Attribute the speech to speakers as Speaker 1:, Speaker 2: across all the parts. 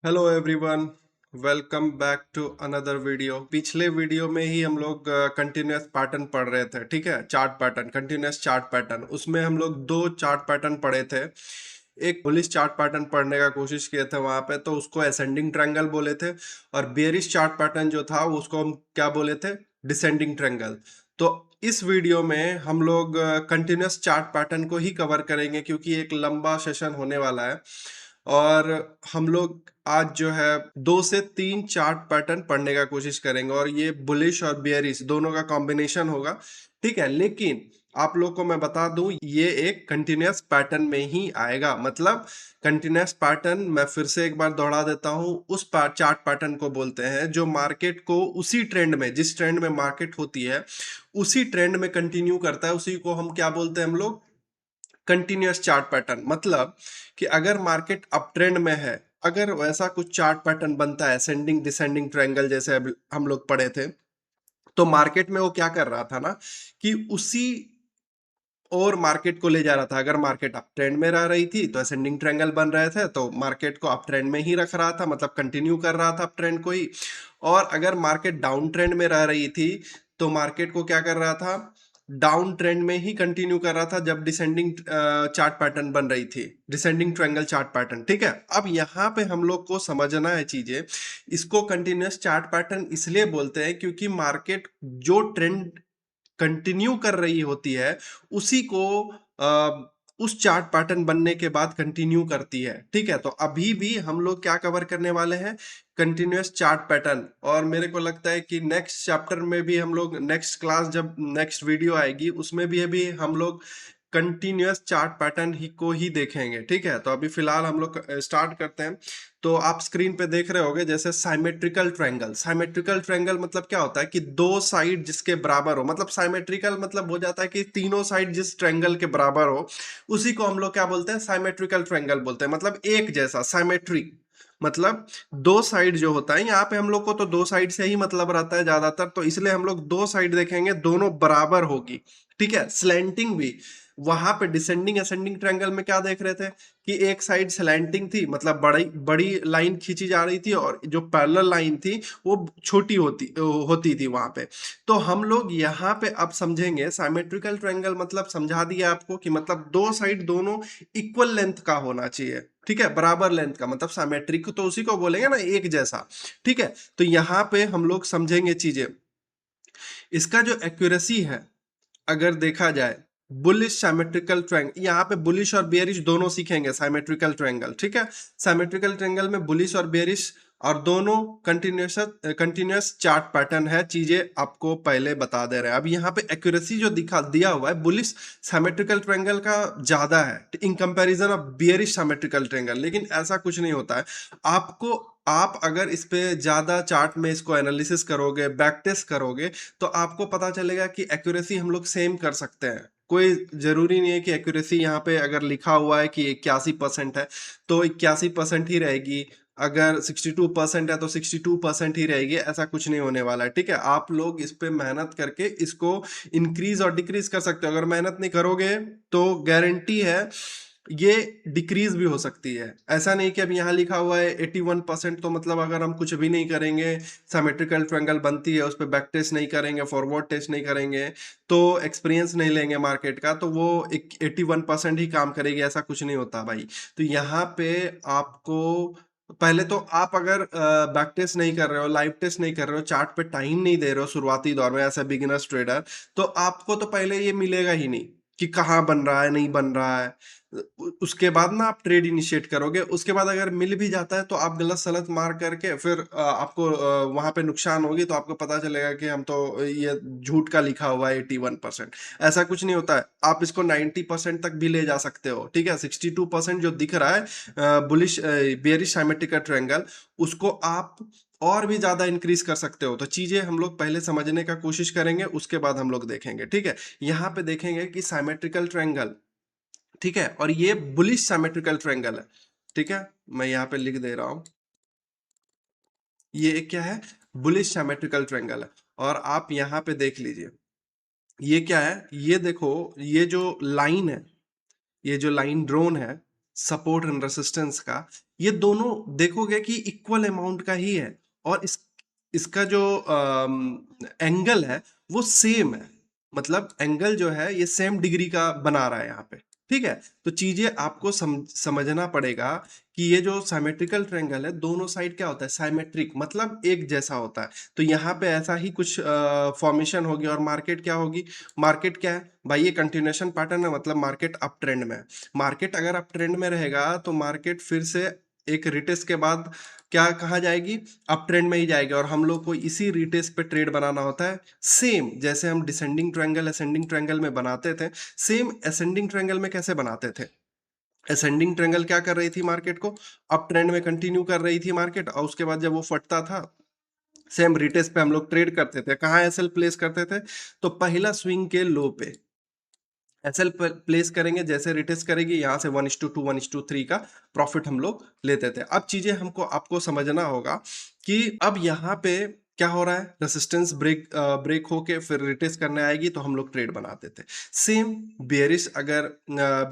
Speaker 1: Hello everyone, welcome back to another video. पिछले video में ही हम लोग कंटिन्यूस पैटर्न पढ़ रहे थे। ठीक है, chart pattern, continuous chart pattern. उसमें हम लोग दो चार्ट पैटर्न पढ़े थे। एक बुलिश चार्ट पैटर्न पढ़ने का कोशिश किए थे वहां पे, तो उसको असेंडिंग ट्रायंगल बोले थे। और बेयरिश चार्ट पैटर्न जो था उसको हम क्या बोले थे? Descending triangle. तो इस वीडियो में हम लोग कंटिन्यूस चार्ट पैटर्न को ही कवर करेंगे, क्योंकि एक लंबा सेशन होने वाला है। और हम लोग आज जो है 2 से 3 चार्ट पैटर्न पढ़ने का कोशिश करेंगे, और ये बुलिश और बेयरिश दोनों का कॉम्बिनेशन होगा। ठीक है, लेकिन आप लोग को मैं बता दूं, ये एक कंटिन्यूस पैटर्न में ही आएगा। मतलब कंटिन्यूस पैटर्न मैं फिर से एक बार दोहरा देता हूं, उस चार्ट पैटर्न को बोलते हैं जो मार्केट को उसी ट्रेंड में, जिस ट्रेंड में मार्केट होती है उसी ट्रेंड में कंटिन्यू करता है। उसी को हम क्या बोलते हैं? हम लोग कंटिन्यूस चार्ट पैटर्न। मतलब कि अगर मार्केट अप ट्रेंड में है, अगर वैसा कुछ चार्ट पैटर्न बनता है असेंडिंग डिसेंडिंग ट्रायंगल जैसे अभी हम लोग पढ़े थे, तो मार्केट में वो क्या कर रहा था ना, कि उसी और मार्केट को ले जा रहा था। अगर मार्केट अप ट्रेंड में रह रही थी तो असेंडिंग ट्रायंगल बन रहे थे, तो मार्केट को अप ट्रेंड में ही रख रहा था, मतलब कंटिन्यू कर रहा था अप ट्रेंड को ही। और अगर मार्केट डाउन ट्रेंड में रह रही थी तो मार्केट को क्या कर रहा था? डाउन ट्रेंड में ही कंटिन्यू कर रहा था जब डिसेंडिंग चार्ट पैटर्न बन रही थी, डिसेंडिंग ट्रायंगल चार्ट पैटर्न। ठीक है, अब यहाँ पे हम लोग को समझना है चीजें। इसको कंटिन्यूस चार्ट पैटर्न इसलिए बोलते हैं क्योंकि मार्केट जो ट्रेंड कंटिन्यू कर रही होती है उसी को उस चार्ट पैटर्न बनने के बाद कंटिन्यू करती है। ठीक है, तो अभी भी हम लोग क्या कवर करने वाले हैं? Continuous chart pattern. और मेरे को लगता है कि नेक्स्ट चैप्टर में भी हम लोग, नेक्स्ट क्लास जब नेक्स्ट वीडियो आएगी उसमें भी अभी हम लोग कंटिन्यूस चार्ट पैटर्न ही को ही देखेंगे। ठीक है, तो अभी फिलहाल हम लोग स्टार्ट करते हैं। तो आप स्क्रीन पे देख रहे होगे जैसे साइमेट्रिकल ट्रायंगल। साइमेट्रिकल ट्रायंगल मतलब क्या होता है? कि दो साइड जिसके बराबर हो। मतलब साइमेट्रिकल मतलब हो जाता है कि तीनों साइड जिस ट्रायंगल के बराबर हो, उसी को हम लोग क्या बोलते हैं? साइमेट्रिकल ट्रायंगल बोलते हैं। मतलब एक जैसा, साइमेट्री मतलब दो साइड जो होता है। यहाँ पे हम लोग को तो दो साइड से ही मतलब रहता है ज्यादातर, तो इसलिए हम लोग दो साइड देखेंगे, दोनों बराबर होगी। ठीक है, स्लैंटिंग भी। वहां पे डिसेंडिंग असेंडिंग ट्रायंगल में क्या देख रहे थे? कि एक साइड स्लैंटिंग थी, मतलब बड़ी बड़ी लाइन खींची जा रही थी, और जो पैरेलल लाइन थी वो छोटी होती होती थी वहां पे। तो हम लोग यहाँ पे अब समझेंगे साइमेट्रिकल ट्रायंगल। मतलब समझा दिया आपको कि मतलब दो साइड दोनों इक्वल लेंथ का होना चाहिए। ठीक है, बराबर लेंथ का, मतलब साइमेट्रिक तो उसी को बोलेंगे ना, एक जैसा। ठीक है, तो यहाँ पे हम लोग समझेंगे चीजें। इसका जो एक्यूरेसी है, अगर देखा जाए, बुलिश साइमेट्रिकल ट्रायंगल, यहाँ पे बुलिश और बेयरिश दोनों सीखेंगे साइमेट्रिकल ट्रायंगल। ठीक है, साइमेट्रिकल ट्रायंगल में बुलिश और बेयरिश और दोनों कंटिन्यूस कंटिन्यूस चार्ट पैटर्न है। चीजें आपको पहले बता दे रहे हैं। अब यहाँ पे एक्यूरेसी जो दिखा दिया हुआ है बुलिश साइमेट्रिकल ट्रायंगल का ज्यादा है in comparison of bearish symmetrical triangle, लेकिन ऐसा कुछ नहीं होता है। आपको, आप अगर इस पे ज्यादा चार्ट में इसको एनालिसिस करोगे, बैक टेस्ट करोगे, तो आपको पता चलेगा कि एक्यूरेसी हम लोग सेम कर सकते हैं। कोई जरूरी नहीं है कि एक्यूरेसी यहाँ पे अगर लिखा हुआ है कि 81% है तो 81% ही रहेगी, अगर 62% है तो 62% ही रहेगी। ऐसा कुछ नहीं होने वाला है। ठीक है, आप लोग इस पे मेहनत करके इसको इंक्रीज और डिक्रीज कर सकते हो। अगर मेहनत नहीं करोगे तो गारंटी है ये डिक्रीज भी हो सकती है। ऐसा नहीं कि अब यहाँ लिखा हुआ है 81%, तो मतलब अगर हम कुछ भी नहीं करेंगे, सिमेट्रिकल ट्रायंगल बनती है उस पर बैक टेस्ट नहीं करेंगे, फॉरवर्ड टेस्ट नहीं करेंगे, तो एक्सपीरियंस नहीं लेंगे मार्केट का, तो वो 81% ही काम करेगी। ऐसा कुछ नहीं होता भाई। तो यहाँ पे आपको पहले तो, आप अगर बैक टेस्ट नहीं कर रहे हो, लाइव टेस्ट नहीं कर रहे हो, चार्ट पे टाइम नहीं दे रहे हो शुरुआती दौर में ऐसा बिगिनर्स ट्रेडर, तो आपको तो पहले ये मिलेगा ही नहीं कि कहाँ बन रहा है, नहीं बन रहा है। उसके बाद ना आप ट्रेड इनिशिएट करोगे। उसके बाद अगर मिल भी जाता है तो आप गलत सलत मार करके फिर आपको वहां पे नुकसान होगी, तो आपको पता चलेगा कि हम तो ये झूठ का लिखा हुआ है 81%। ऐसा कुछ नहीं होता है, आप इसको 90% तक भी ले जा सकते हो। ठीक है, 62% जो दिख रहा है बुलिश बेयरिश साइमेट्रिकल ट्रायंगल, उसको आप और भी ज्यादा इंक्रीज कर सकते हो। तो चीजें हम लोग पहले समझने का कोशिश करेंगे, उसके बाद हम लोग देखेंगे। ठीक है, यहाँ पे देखेंगे कि साइमेट्रिकल ट्रायंगल, ठीक है, और ये बुलिश सिमेट्रिकल ट्रायंगल है। ठीक है, मैं यहाँ पे लिख दे रहा हूं, ये एक क्या है? बुलिश सिमेट्रिकल ट्रायंगल है। और आप यहाँ पे देख लीजिए, ये क्या है? ये देखो, ये जो लाइन है, ये जो लाइन ड्रोन है, सपोर्ट एंड रेसिस्टेंस का, ये दोनों देखोगे कि इक्वल अमाउंट का ही है, और इसका जो एंगल है वो सेम है, मतलब एंगल जो है ये सेम डिग्री का बना रहा है यहाँ पे। ठीक है, तो चीजें आपको समझना पड़ेगा कि ये जो साइमेट्रिकल ट्रायंगल है, दोनों साइड क्या होता है, साइमेट्रिक मतलब एक जैसा होता है। तो यहाँ पे ऐसा ही कुछ फॉर्मेशन होगी, और मार्केट क्या होगी, मार्केट क्या है भाई, ये कंटिन्यूएशन पैटर्न है, मतलब मार्केट अप ट्रेंड में है। मार्केट अगर अप ट्रेंड में रहेगा तो मार्केट फिर से एक रिटेस्ट के बाद क्या कहा जाएगी, अप ट्रेंड में ही जाएगी, और हम लोग को इसी रिटेस्ट पे ट्रेड बनाना होता है। सेम जैसे हम डिसेंडिंग ट्रायंगल असेंडिंग ट्रायंगल में बनाते थे, सेम असेंडिंग ट्रायंगल में कैसे बनाते थे, असेंडिंग ट्रायंगल क्या कर रही थी, मार्केट को अप ट्रेंड में कंटिन्यू कर रही थी मार्केट, और उसके बाद जब वो फटता था, सेम रिटेस्ट पे हम लोग ट्रेड करते थे। कहाँ एसएल प्लेस करते थे, तो पहला स्विंग के लो पे एसएल प्लेस करेंगे, जैसे रिटेस्ट करेगी यहाँ से 1:2 1:3 का प्रॉफिट हम लोग लेते थे। अब चीजें हमको आपको समझना होगा कि अब यहाँ पे क्या हो रहा है, रेसिस्टेंस ब्रेक होके फिर रिटेस्ट करने आएगी तो हम लोग ट्रेड बनाते थे। सेम बेयरिश, अगर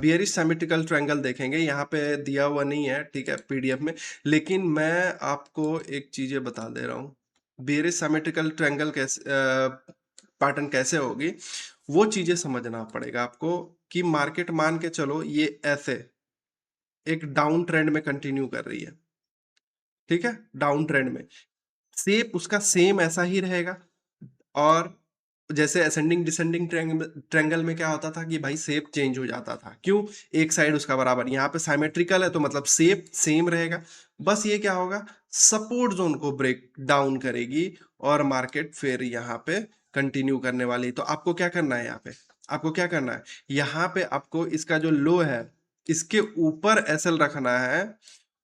Speaker 1: बेयरिश सिमेट्रिकल ट्रायंगल देखेंगे, यहाँ पे दिया हुआ नहीं है ठीक है पीडीएफ में, लेकिन मैं आपको एक चीजें बता दे रहा हूँ, बेयरिश सिमेट्रिकल ट्रायंगल कैसे पैटर्न कैसे होगी, वो चीजें समझना पड़ेगा आपको। कि मार्केट मान के चलो ये ऐसे एक डाउन ट्रेंड में कंटिन्यू कर रही है, ठीक है, डाउन ट्रेंड में शेप उसका सेम ऐसा ही रहेगा। और जैसे असेंडिंग डिसेंडिंग ट्रायंगल में क्या होता था कि भाई शेप चेंज हो जाता था, क्यों, एक साइड उसका बराबर, यहाँ पे साइमेट्रिकल है तो मतलब शेप सेम रहेगा। बस ये क्या होगा, सपोर्ट जोन को ब्रेक डाउन करेगी और मार्केट फिर यहाँ पे कंटिन्यू करने वाली। तो आपको क्या करना है, यहाँ पे आपको क्या करना है, यहाँ पे आपको इसका जो लो है इसके ऊपर एसएल रखना है,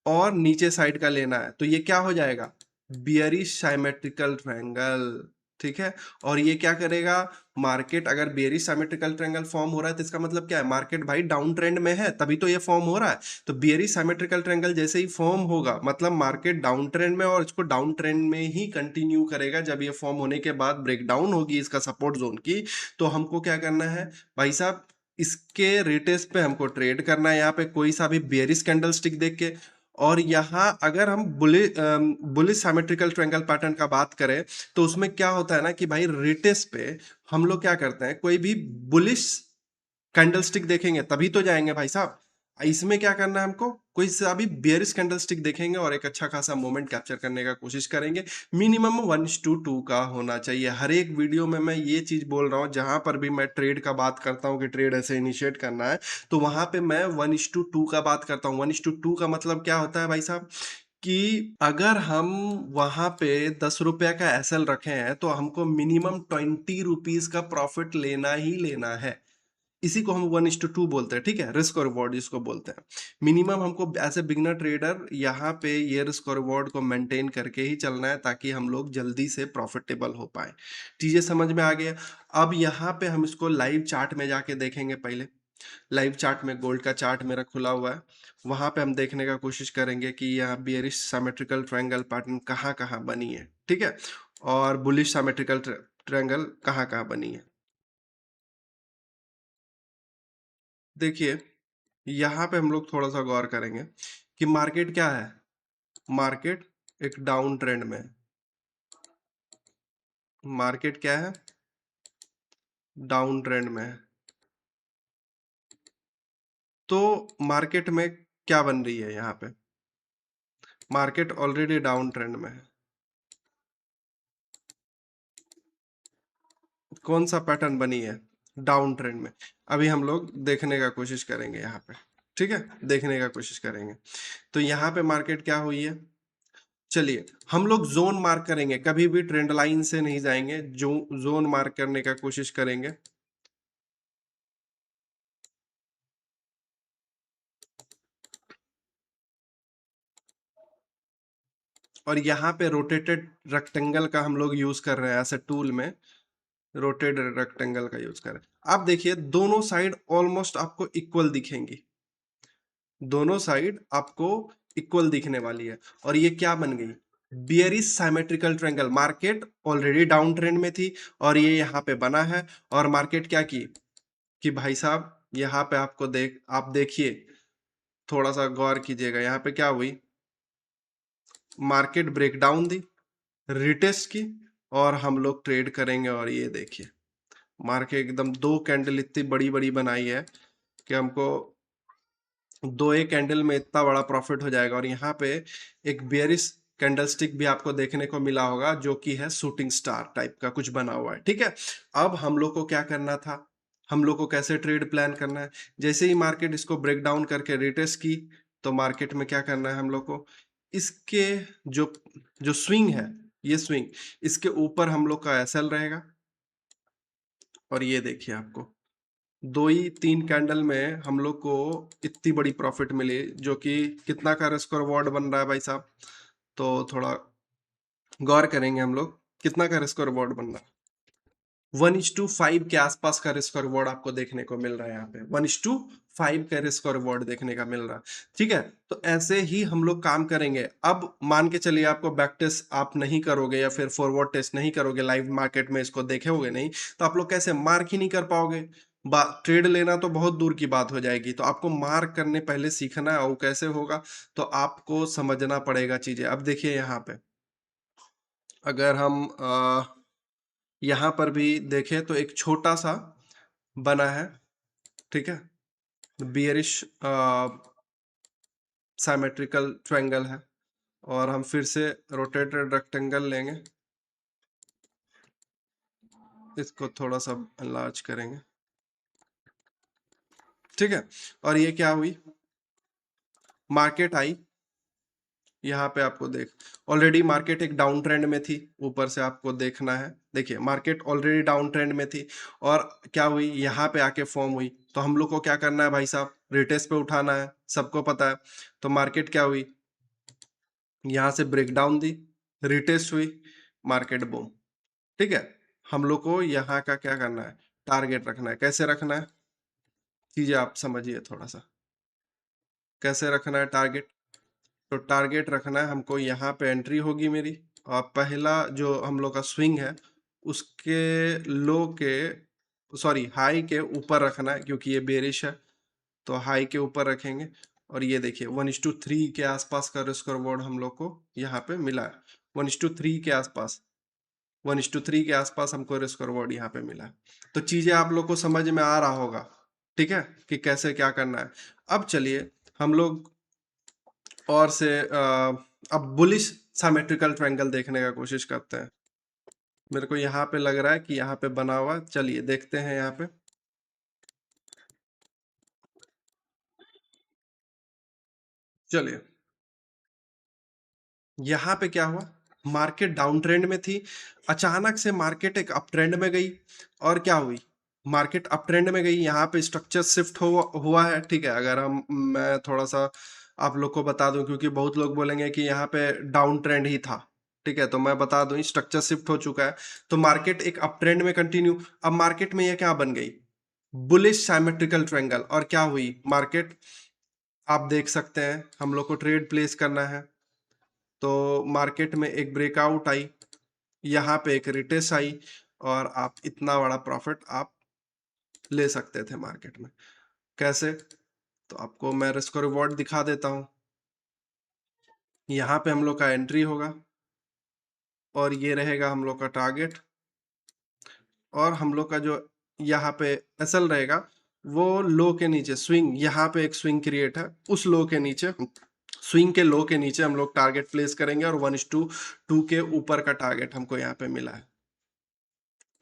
Speaker 1: और नीचे साइड का लेना है, तो ये क्या हो जाएगा, बियरिश साइमेट्रिकल ट्रायंगल। ठीक है, और ये क्या करेगा, मार्केट अगर बेयरिश सिमेट्रिकल ट्रायंगल फॉर्म हो रहा है तो इसका मतलब क्या है, मार्केट भाई डाउन ट्रेंड में है तभी तो ये फॉर्म हो रहा है। तो बेयरिश सिमेट्रिकल ट्रायंगल जैसे ही फॉर्म होगा मतलब मार्केट डाउन ट्रेंड में, और इसको डाउन ट्रेंड में ही कंटिन्यू करेगा। जब ये फॉर्म होने के बाद ब्रेकडाउन होगी इसका सपोर्ट जोन की, तो हमको क्या करना है भाई साहब, इसके रिटेस्ट पे हमको ट्रेड करना है, यहाँ पे कोई सा भी बेयरिश कैंडल स्टिक देख के। और यहाँ अगर हम बुलिश सिमेट्रिकल ट्रायंगल पैटर्न का बात करें तो उसमें क्या होता है ना कि भाई रिटेस्ट पे हम लोग क्या करते हैं, कोई भी बुलिश कैंडलस्टिक देखेंगे तभी तो जाएंगे भाई साहब। इसमें क्या करना है हमको, कोई सा भी बेयरिश कैंडलस्टिक देखेंगे और एक अच्छा खासा मोमेंट कैप्चर करने का कोशिश करेंगे। मिनिमम 1:2 का होना चाहिए। हर एक वीडियो में मैं ये चीज बोल रहा हूँ, जहां पर भी मैं ट्रेड का बात करता हूँ कि ट्रेड ऐसे इनिशिएट करना है, तो वहां पे मैं 1:2 का बात करता हूँ। 1:2 का मतलब क्या होता है भाई साहब, कि अगर हम वहां पे 10 रुपया का एसएल रखे हैं तो हमको मिनिमम 20 रुपीज का प्रॉफिट लेना ही लेना है। इसी को हम 1:2 बोलते हैं, ठीक है, रिस्क और रिवॉर्ड जिसको बोलते हैं। मिनिमम हमको एज ए बिगनर ट्रेडर यहाँ पे ये रिस्क और रिवॉर्ड को मेंटेन करके ही चलना है, ताकि हम लोग जल्दी से प्रॉफिटेबल हो पाए। चीजें समझ में आ गया। अब यहाँ पे हम इसको लाइव चार्ट में जाके देखेंगे। पहले लाइव चार्ट में गोल्ड का चार्ट मेरा खुला हुआ है, वहां पे हम देखने का कोशिश करेंगे कि यह बियरिश सिमेट्रिकल ट्रायंगल पैटर्न कहाँ कहाँ बनी है, ठीक है, और बुलिश सिमेट्रिकल ट्रायंगल कहाँ कहाँ बनी है। देखिए, यहाँ पे हम लोग थोड़ा सा गौर करेंगे कि मार्केट क्या है, मार्केट एक डाउन ट्रेंड में है। मार्केट क्या है, डाउन ट्रेंड में है। तो मार्केट में क्या बन रही है, यहाँ पे मार्केट ऑलरेडी डाउन ट्रेंड में है। कौन सा पैटर्न बनी है, डाउन ट्रेंड में। अभी हम लोग देखने का कोशिश करेंगे यहाँ पे, ठीक है, देखने का कोशिश करेंगे। तो यहाँ पे मार्केट क्या हुई है, चलिए हम लोग जोन मार्क करेंगे, कभी भी ट्रेंड लाइन से नहीं जाएंगे, जो जोन मार्क करने का कोशिश करेंगे। और यहाँ पे रोटेटेड रेक्टेंगल का हम लोग यूज कर रहे हैं, ऐसे टूल में रोटेटेड रेक्टेंगल का यूज कर रहे हैं। आप देखिए दोनों साइड ऑलमोस्ट आपको इक्वल दिखेंगी, दोनों साइड आपको इक्वल दिखने वाली है। और ये क्या बन गई, bearish symmetrical triangle. Market already down trend में थी और ये यहाँ पे बना है, और मार्केट क्या की कि भाई साहब यहाँ पे आपको आप देखिए थोड़ा सा गौर कीजिएगा, यहाँ पे क्या हुई, मार्केट ब्रेकडाउन दी, रिटेस्ट की, और हम लोग ट्रेड करेंगे। और ये देखिए मार्केट एकदम दो कैंडल इतनी बड़ी बड़ी बनाई है कि हमको दो एक कैंडल में इतना बड़ा प्रॉफिट हो जाएगा। और यहाँ पे एक बेयरिश कैंडलस्टिक भी आपको देखने को मिला होगा, जो कि है शूटिंग स्टार टाइप का कुछ बना हुआ है, ठीक है। अब हम लोग को क्या करना था, हम लोग को कैसे ट्रेड प्लान करना है, जैसे ही मार्केट इसको ब्रेक डाउन करके रिटेस्ट की, तो मार्केट में क्या करना है हम लोग को, इसके जो जो स्विंग है, ये स्विंग, इसके ऊपर हम लोग का एसएल रहेगा। और ये देखिए आपको दो ही तीन कैंडल में हम लोग को इतनी बड़ी प्रॉफिट मिली, जो कि कितना का रिस्क रिवॉर्ड बन रहा है भाई साहब, तो थोड़ा गौर करेंगे हम लोग, कितना का रिस्क रिवॉर्ड बन रहा है। 1:5 के आसपास का रिस्क रिवॉर्ड आपको देखने को मिल रहा है, यहाँ पे 1:5 का रिस्क रिवॉर्ड देखने का मिल रहा है, ठीक है। तो ऐसे ही हम लोग काम करेंगे। अब मान के चलिए आपको बैक टेस्ट आप नहीं करोगे या फिर फॉरवर्ड टेस्ट नहीं करोगे, लाइव मार्केट में इसको देखे होगे नहीं, तो आप लोग कैसे मार्क ही नहीं कर पाओगे। ट्रेड लेना तो बहुत दूर की बात हो जाएगी, तो आपको मार्क करने पहले सीखना है, और कैसे होगा, तो आपको समझना पड़ेगा चीजें। अब देखिए यहाँ पे अगर हम यहाँ पर भी देखें तो एक छोटा सा बना है, ठीक है, बियरिश साइमेट्रिकल ट्रायंगल है। और हम फिर से रोटेटेड रेक्टेंगल लेंगे, इसको थोड़ा सा लार्ज करेंगे, ठीक है। और ये क्या हुई, मार्केट आई, यहाँ पे आपको देख, ऑलरेडी मार्केट एक डाउन ट्रेंड में थी, ऊपर से आपको देखना है, देखिए मार्केट ऑलरेडी डाउन ट्रेंड में थी, और क्या हुई, यहाँ पे आके फॉर्म हुई। तो हम लोग को क्या करना है भाई साहब, रिटेस्ट पे उठाना है, सबको पता है। तो मार्केट क्या हुई, यहाँ से ब्रेक डाउन दी, रिटेस्ट हुई, मार्केट बूम, ठीक है। हम लोग को यहाँ का क्या करना है, टारगेट रखना है। कैसे रखना है, चीजें आप समझिए थोड़ा सा, कैसे रखना है टारगेट। तो टारगेट रखना है हमको, यहाँ पे एंट्री होगी मेरी, और पहला जो हम लोग का स्विंग है उसके लो के, सॉरी हाई के ऊपर रखना है, क्योंकि ये बेरिश है, तो हाई के ऊपर रखेंगे। और ये देखिए 1:3 के आसपास का रिस्क रिवॉर्ड हम लोग को यहाँ पे मिला है, 1:3 के आसपास, 1:3 के आसपास हमको रिस्क रिवॉर्ड यहाँ पे मिला है। तो चीजें आप लोग को समझ में आ रहा होगा, ठीक है, कि कैसे क्या करना है। अब चलिए हम लोग और से अब बुलिश सिमेट्रिकल ट्रायंगल देखने का कोशिश करते हैं। मेरे को यहाँ पे लग रहा है कि यहाँ पे बना हुआ, चलिए देखते हैं यहाँ पे। चलिए यहाँ पे क्या हुआ, मार्केट डाउन ट्रेंड में थी, अचानक से मार्केट एक अप ट्रेंड में गई। और क्या हुई, मार्केट अप ट्रेंड में गई, यहाँ पे स्ट्रक्चर शिफ्ट हुआ है, ठीक है। अगर हम, मैं थोड़ा सा आप लोग को बता दूं, क्योंकि बहुत लोग बोलेंगे कि यहाँ पे डाउन ट्रेंड ही था, ठीक है, तो मैं बता दूं स्ट्रक्चर शिफ्ट हो चुका है। तो मार्केट एक अप ट्रेंड में कंटिन्यू, अब मार्केट में ये क्या बन गई, बुलिश सिमेट्रिकल ट्रायंगल। और क्या हुई, मार्केट आप देख सकते हैं, हम लोग को ट्रेड प्लेस करना है, तो मार्केट में एक ब्रेकआउट आई, यहाँ पे एक रिटेस्ट आई, और आप इतना बड़ा प्रॉफिट आप ले सकते थे मार्केट में। कैसे, तो आपको मैं रिस्क रिवॉर्ड दिखा देता हूँ। यहाँ पे हम लोग का एंट्री होगा, और ये रहेगा हम लोग का टारगेट, और हम लोग का जो यहाँ पे एसएल रहेगा, वो लो के नीचे स्विंग, यहाँ पे एक स्विंग क्रिएट है, उस लो के नीचे, स्विंग के लो के नीचे हम लोग टारगेट प्लेस करेंगे, और 1:2 के ऊपर का टारगेट हमको यहाँ पे मिला है।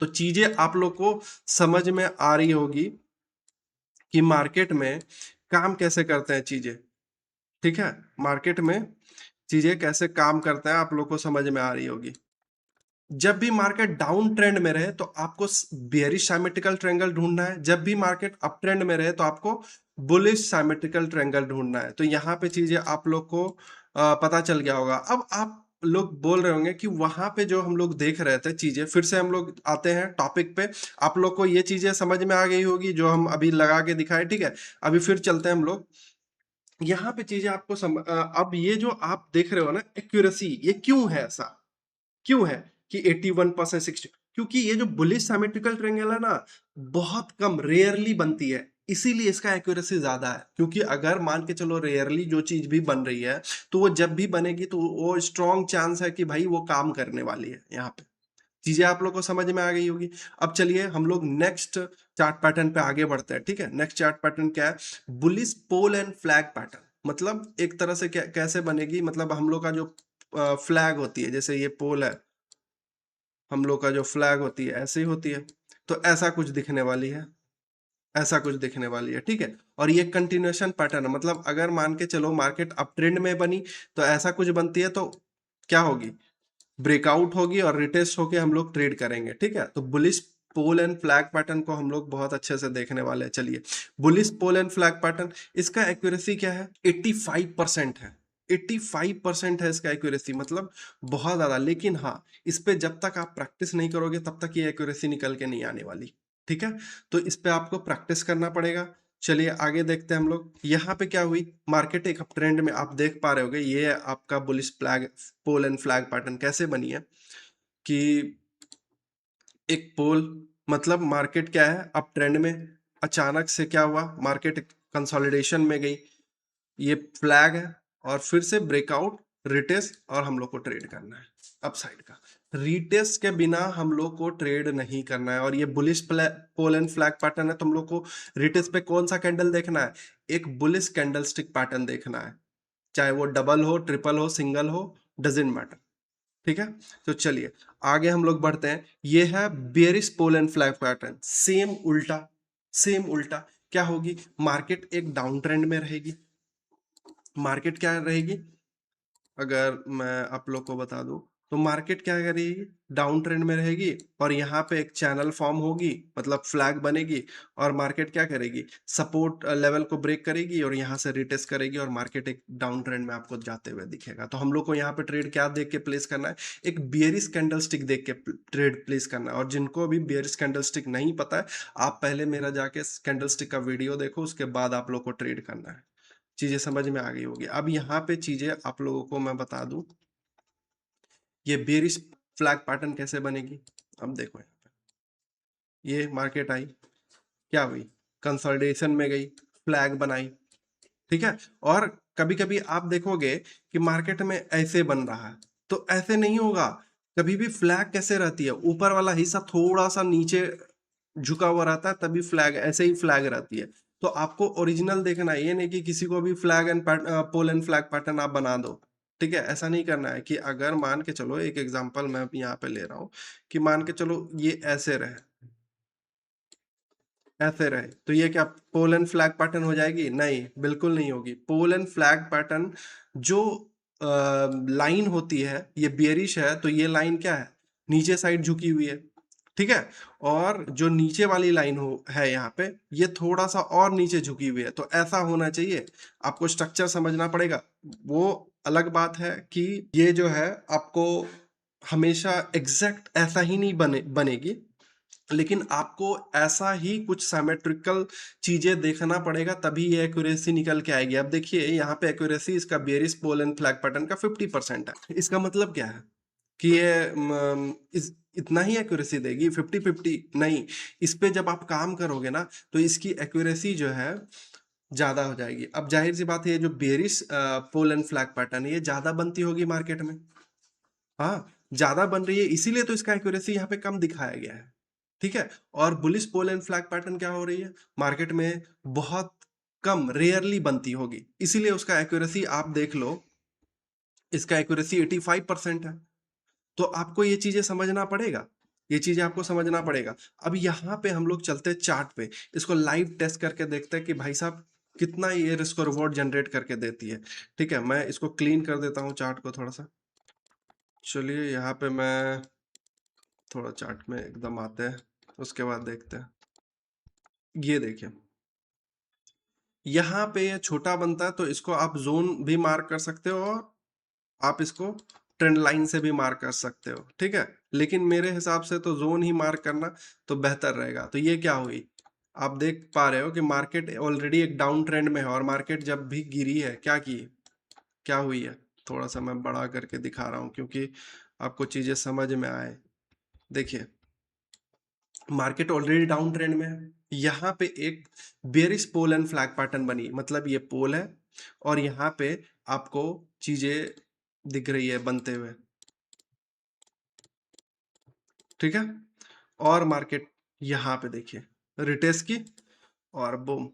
Speaker 1: तो चीजें आप लोग को समझ में आ रही होगी कि मार्केट में काम कैसे करते हैं चीजें, ठीक है, मार्केट में चीजें कैसे काम करते हैं आप लोग को समझ में आ रही होगी। जब भी मार्केट डाउन ट्रेंड में रहे तो आपको बेयरिश सिमेट्रिकल ट्रायंगल ढूंढना है, जब भी मार्केट अप ट्रेंड में रहे तो आपको बुलिश सिमेट्रिकल ट्रायंगल ढूंढना है। तो यहाँ पे चीजें आप लोग को पता चल गया होगा। अब आप लोग बोल रहे होंगे कि वहां पे जो हम लोग देख रहे थे चीजें, फिर से हम लोग आते हैं टॉपिक पे। आप लोग को ये चीजें समझ में आ गई होगी जो हम अभी लगा के दिखाए, ठीक है। अभी फिर चलते हैं हम लोग, यहाँ पे चीजें आपको अब ये जो आप देख रहे हो ना एक्यूरेसी, ये क्यों है ऐसा, क्यों है कि 81% 60, क्योंकि ये जो बुलिश सिमेट्रिकल ट्रायंगल है ना, बहुत कम रेयरली बनती है, इसीलिए इसका एक्यूरेसी ज्यादा है, क्योंकि अगर मान के चलो रेयरली जो चीज भी बन रही है तो वो जब भी बनेगी तो वो स्ट्रॉन्ग चांस है कि भाई वो काम करने वाली है। यहाँ पे चीजें आप लोग को समझ में आ गई होगी। अब चलिए हम लोग नेक्स्ट चार्ट पैटर्न पे आगे बढ़ते हैं। ठीक है, नेक्स्ट चार्ट पैटर्न क्या है? Bullish pole and flag pattern. मतलब एक तरह से कैसे बनेगी, मतलब हम लोग का जो फ्लैग होती है, जैसे ये पोल है, हम लोग का जो फ्लैग होती है ऐसे ही होती है, तो ऐसा कुछ दिखने वाली है, ऐसा कुछ दिखने वाली है। ठीक है, और ये कंटिन्यूएशन पैटर्न है, मतलब अगर मान के चलो मार्केट अप ट्रेंड में बनी तो ऐसा कुछ बनती है तो क्या होगी, ब्रेकआउट होगी और रिटेस्ट होके हम लोग ट्रेड करेंगे। ठीक है, तो bullish pole and flag pattern को हम लोग बहुत अच्छे से देखने वाले हैं। चलिए, bullish pole and flag pattern, इसका एक्यूरेसी क्या है? 85% है। 85% है इसका एक्यूरेसी, मतलब बहुत ज्यादा। लेकिन हाँ, इस पे जब तक आप प्रैक्टिस नहीं करोगे तब तक ये एक्यूरेसी निकल के नहीं आने वाली। ठीक है, तो इस पे आपको प्रैक्टिस करना पड़ेगा। चलिए आगे देखते हैं हम लोग। यहाँ पे क्या हुई, मार्केट एक अप ट्रेंड में, आप देख पा रहे होगे, ये है आपका bullish flag pole and flag pattern. कैसे बनी है कि एक पोल, मतलब मार्केट क्या है अप ट्रेंड में, अचानक से क्या हुआ, मार्केट कंसोलिडेशन में गई, ये फ्लैग है, और फिर से ब्रेकआउट, रिटेस्ट, और हम लोग को ट्रेड करना है अपसाइड का। रिटेस्ट के बिना हम लोग को ट्रेड नहीं करना है। और ये bullish pole and flag pattern है, तो हम लोग को रिटेस्ट पे कौन सा कैंडल देखना है? एक बुलिश कैंडलस्टिक पैटर्न देखना है, चाहे वो डबल हो, ट्रिपल हो, सिंगल हो, डजेंट मैटर। ठीक है, तो चलिए आगे हम लोग बढ़ते हैं। ये है bearish pole and flag pattern, same उल्टा, सेम उल्टा। क्या होगी, मार्केट एक डाउन ट्रेंड में रहेगी। मार्केट क्या रहेगी, अगर मैं आप लोग को बता दूं, तो मार्केट क्या करेगी, डाउन ट्रेंड में रहेगी, और यहाँ पे एक चैनल फॉर्म होगी, मतलब फ्लैग बनेगी, और मार्केट क्या करेगी, सपोर्ट लेवल को ब्रेक करेगी और यहाँ से रिटेस्ट करेगी, और मार्केट एक डाउन ट्रेंड में आपको जाते हुए दिखेगा। तो हम लोग को यहाँ पे ट्रेड क्या देख के प्लेस करना है, एक बियरिश कैंडलस्टिक देख के ट्रेड प्लेस करना है। और जिनको अभी बियरिश कैंडलस्टिक नहीं पता है, आप पहले मेरा जाके कैंडलस्टिक का वीडियो देखो, उसके बाद आप लोग को ट्रेड करना है। चीजें समझ में आ गई होगी। अब यहाँ पे चीजें आप लोगों को मैं बता दूं, ये बेरिश फ्लैग पैटर्न कैसे बनेगी। अब देखो यहाँ पे ये मार्केट आई, क्या हुई, कंसोलिडेशन में गई, फ्लैग बनाई। ठीक है, और कभी कभी आप देखोगे कि मार्केट में ऐसे बन रहा है, तो ऐसे नहीं होगा। कभी भी फ्लैग कैसे रहती है, ऊपर वाला हिस्सा थोड़ा सा नीचे झुका हुआ रहता है, तभी फ्लैग, ऐसे ही फ्लैग रहती है। तो आपको ओरिजिनल देखना है, ये नहीं कि किसी को भी flag and pole and flag pattern आप बना दो। ठीक है, ऐसा नहीं करना है। कि अगर मान के चलो, एक एग्जांपल मैं यहाँ पे ले रहा हूँ, कि मान के चलो ये ऐसे रहे, ऐसे रहे, तो ये क्या पोल एंड फ्लैग पैटर्न हो जाएगी? नहीं, बिल्कुल नहीं होगी। पोल एंड फ्लैग पैटर्न जो लाइन होती है, ये बियरिश है, तो ये लाइन क्या है, नीचे साइड झुकी हुई है। ठीक है, और जो नीचे वाली लाइन हो है यहाँ पे, ये थोड़ा सा और नीचे झुकी हुई है, तो ऐसा होना चाहिए। आपको स्ट्रक्चर समझना पड़ेगा। वो अलग बात है कि ये जो है आपको हमेशा एग्जैक्ट ऐसा ही नहीं बनेगी, लेकिन आपको ऐसा ही कुछ सिमेट्रिकल चीजें देखना पड़ेगा, तभी ये एक्यूरेसी निकल के आएगी। अब देखिए यहाँ पे एक्यूरेसी इसका bearish pole and flag pattern का 50% है। इसका मतलब क्या है कि ये इतना ही एक्यूरेसी देगी, 50-50 नहीं। इस पे जब आप काम करोगे ना, तो इसकी एक्यूरेसी जो है ज्यादा हो जाएगी। अब जाहिर सी बात है, ये जो bearish pole and flag pattern है, ये ज्यादा बनती होगी मार्केट में। हाँ, ज्यादा बन रही है, इसीलिए तो इसका एक्यूरेसी यहाँ पे कम दिखाया गया है। ठीक है, और bullish pole and flag pattern क्या हो रही है, मार्केट में बहुत कम, रेयरली बनती होगी, इसीलिए उसका एक्यूरेसी आप देख लो, इसका एक्यूरेसी 85% है। तो आपको ये चीजें समझना पड़ेगा, ये चीजें आपको समझना पड़ेगा। अब यहाँ पे हम लोग चलते हैं चार्ट पे, इसको लाइव टेस्ट करके देखते हैं कि भाई साहब कितना ये रिस्क और रिवॉर्ड जनरेट करके देती है। ठीक है, मैं इसको क्लीन कर देता हूँ चार्ट को थोड़ा सा। चलिए यहाँ पे मैं थोड़ा चार्ट में एकदम आते हैं, उसके बाद देखते हैं। ये देखिए, यहाँ पे ये छोटा बनता है, तो इसको आप जोन भी मार्क कर सकते हो, और आप इसको ट्रेंड लाइन से भी मार्क कर सकते हो। ठीक है, लेकिन मेरे हिसाब से तो जोन ही मार्क करना तो बेहतर रहेगा। तो ये क्या हुई, आप देख पा रहे हो कि मार्केट ऑलरेडी एक डाउन ट्रेंड में है, और मार्केट जब भी गिरी है क्या की, क्या हुई है, थोड़ा सा मैं बड़ा करके दिखा रहा हूँ क्योंकि आपको चीजें समझ में आए। देखिए, मार्केट ऑलरेडी डाउन ट्रेंड में है, यहाँ पे एक bearish pole and flag pattern बनी, मतलब ये पोल है और यहाँ पे आपको चीजें दिख रही है बनते हुए, ठीक है। और मार्केट यहाँ पे देखिए रिटेस्ट की और बूम।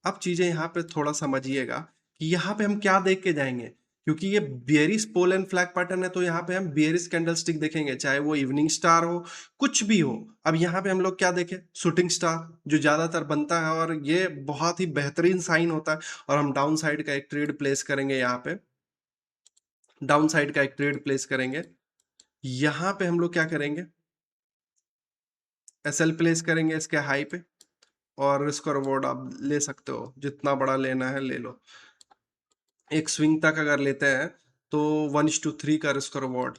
Speaker 1: अब चीजें यहाँ पे थोड़ा समझिएगा कि यहाँ पे हम क्या देख के जाएंगे, क्योंकि ये bearish pole and flag pattern है तो यहाँ पे हम बेयरिश कैंडलस्टिक देखेंगे, चाहे वो इवनिंग स्टार हो कुछ भी हो। अब यहाँ पे हम लोग क्या देखें, शूटिंग स्टार जो ज्यादातर बनता है और ये बहुत ही बेहतरीन साइन होता है। और हम डाउन साइड का एक ट्रेड प्लेस करेंगे, यहाँ पे डाउन साइड का एक ट्रेड प्लेस करेंगे। यहाँ पे हम लोग क्या करेंगे, एसएल प्लेस करेंगे इसके हाई पे, और रिस्क और रिवॉर्ड आप ले सकते हो, जितना बड़ा लेना है ले लो। एक स्विंग तक अगर लेते हैं तो 1:3 का रिस्क रिवॉर्ड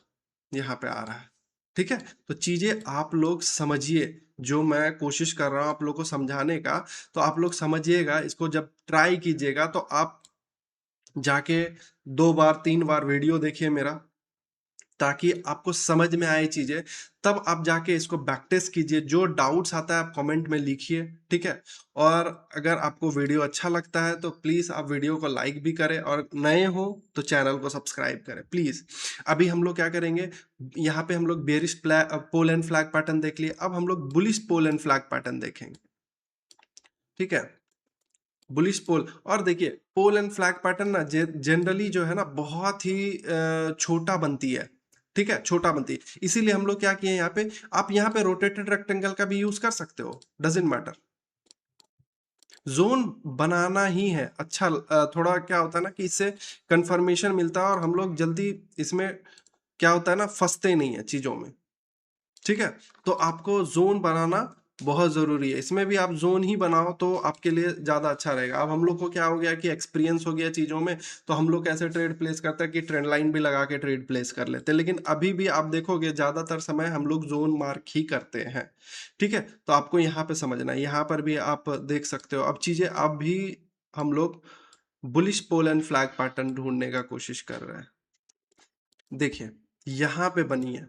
Speaker 1: यहाँ पे आ रहा है, ठीक है। तो चीजें आप लोग समझिए, जो मैं कोशिश कर रहा हूँ आप लोग को समझाने का, तो आप लोग समझिएगा इसको। जब ट्राई कीजिएगा तो आप जाके 2 बार 3 बार वीडियो देखिए मेरा, ताकि आपको समझ में आए चीजें, तब आप जाके इसको बैक टेस्ट कीजिए। जो डाउट्स आता है आप कमेंट में लिखिए, ठीक है। और अगर आपको वीडियो अच्छा लगता है तो प्लीज आप वीडियो को लाइक भी करें, और नए हो तो चैनल को सब्सक्राइब करें प्लीज। अभी हम लोग क्या करेंगे, यहाँ पे हम लोग bearish pole and flag pattern देख लिए, अब हम लोग bullish pole and flag pattern देखेंगे, ठीक है। बुलिश पोल, और देखिए पोल एंड फ्लैग पैटर्न ना जनरली जो है ना बहुत ही छोटा बनती है, ठीक है, छोटा बनती है। इसीलिए हम लोग क्या किए यहाँ पे, आप यहाँ पे रोटेटेड रेक्टेंगल का भी यूज कर सकते हो, डजेंट मैटर। जोन बनाना ही है अच्छा। थोड़ा क्या होता है ना कि इससे कंफर्मेशन मिलता है, और हम लोग जल्दी इसमें क्या होता है ना फंसते नहीं है चीजों में, ठीक है। तो आपको जोन बनाना बहुत जरूरी है, इसमें भी आप जोन ही बनाओ तो आपके लिए ज्यादा अच्छा रहेगा। अब हम लोग को क्या हो गया कि एक्सपीरियंस हो गया चीजों में, तो हम लोग कैसे ट्रेड प्लेस करते हैं कि ट्रेंड लाइन भी लगा के ट्रेड प्लेस कर लेते हैं, लेकिन अभी भी आप देखोगे ज्यादातर समय हम लोग जोन मार्क ही करते हैं, ठीक है। तो आपको यहाँ पे समझना है, यहाँ पर भी आप देख सकते हो। अब चीजें अब भी हम लोग bullish pole and flag pattern ढूंढने का कोशिश कर रहे हैं। देखिए यहाँ पे बनी है,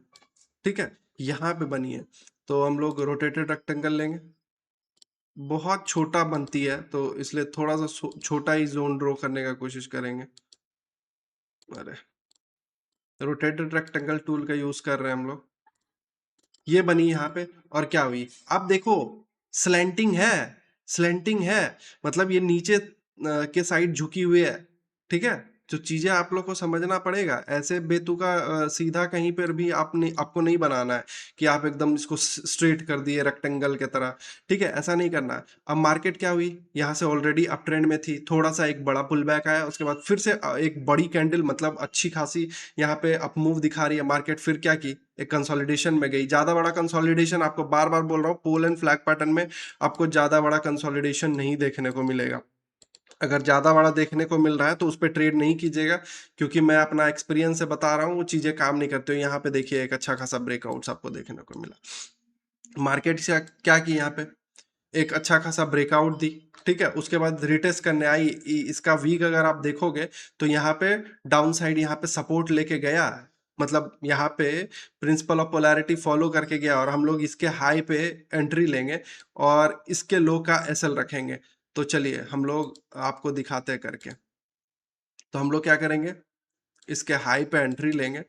Speaker 1: ठीक है, यहाँ पे बनी है, तो हम लोग रोटेटेड रेक्टेंगल लेंगे। बहुत छोटा बनती है तो इसलिए थोड़ा सा छोटा ही जोन ड्रॉ करने का कोशिश करेंगे। अरे रोटेटेड रेक्टेंगल टूल का यूज कर रहे हैं हम लोग। ये बनी यहाँ पे, और क्या हुई आप देखो, स्लैंटिंग है, स्लैंटिंग है, मतलब ये नीचे के साइड झुकी हुई है, ठीक है। जो चीजें आप लोग को समझना पड़ेगा, ऐसे बेतुका सीधा कहीं पर भी आपने आपको नहीं बनाना है कि आप एकदम इसको स्ट्रेट कर दिए रेक्टेंगल के तरह, ठीक है, ऐसा नहीं करना है। अब मार्केट क्या हुई, यहाँ से ऑलरेडी अप ट्रेंड में थी, थोड़ा सा एक बड़ा पुल बैक आया, उसके बाद फिर से एक बड़ी कैंडल, मतलब अच्छी खासी यहाँ पे अप मूव दिखा रही है मार्केट, फिर क्या की, एक कंसोलिडेशन में गई, ज्यादा बड़ा कंसोलिडेशन। आपको बार बार बोल रहा हूँ पोल एंड फ्लैग पैटर्न में आपको ज्यादा बड़ा कंसोलिडेशन नहीं देखने को मिलेगा। अगर ज्यादा बड़ा देखने को मिल रहा है तो उस पर ट्रेड नहीं कीजिएगा, क्योंकि मैं अपना एक्सपीरियंस से बता रहा हूँ वो चीजें काम नहीं करती हो। यहाँ पे देखिए एक अच्छा खासा ब्रेकआउट आपको देखने को मिला, मार्केट से क्या की, यहाँ पे एक अच्छा खासा ब्रेकआउट दी, ठीक है। उसके बाद रिटेस्ट करने आई, इसका वीक अगर आप देखोगे तो यहाँ पे डाउन साइड यहाँ पे सपोर्ट लेके गया, मतलब यहाँ पे प्रिंसिपल ऑफ पोलैरिटी फॉलो करके गया, और हम लोग इसके हाई पे एंट्री लेंगे और इसके लो का एसएल रखेंगे। तो चलिए हम लोग आपको दिखाते हैं करके। तो हम लोग क्या करेंगे, इसके हाई पे एंट्री लेंगे।